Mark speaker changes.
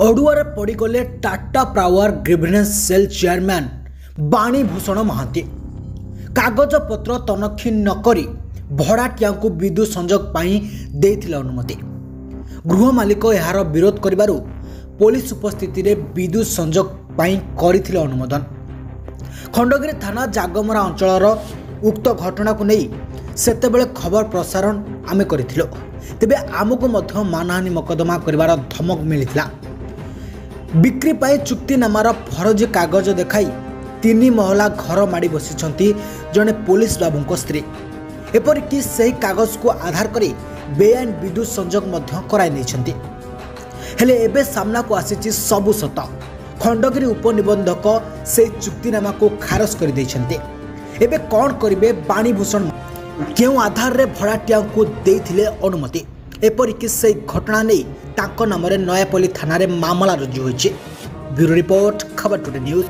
Speaker 1: अड़ुआर पड़गले Tata power grievance cell chairman Banibhusan Mahanty कागजपत्र तनखी नक भड़ाटिया विद्युत संजोग देथिले अनुमति। गृह मालिक यार विरोध करिबारु पुलिस उपस्थिति रे विद्युत संजोग करथिले अनुमोदन। खंडगिरी थाना जागमरा अंचलर उक्त घटना को नहीं सेतेबेले खबर प्रसारण आमे करिथिलो, तेबे आमको मध्य मानहानि मकदमा करिवार धमक मिलिथिला। बिक्री पाई चुक्तिनामार फरजी कागज देखाई 3 महला घर माड़ी बसिछंती जने पुलिस बाबूंको स्त्री। एपरिक सही कागज को आधार करी बेआईन विद्युत संजोग मध्य कराई नैछंती। हेले एबे सामना को आसीछि सबु सत। खंडगिरी उपनिबंधक से चुक्तिनामा को खारज कर दैछंती। एबे कौन करिवे बाणीभूषण, केउ आधार रे भड़ाटिया को देथिले अनुमति? एपरिक से घटना नहीं तांको नाम रे नयापल्ली थाना रे मामला रुजु होइछि। ब्यूरो रिपोर्ट, खबर टुडे न्यूज।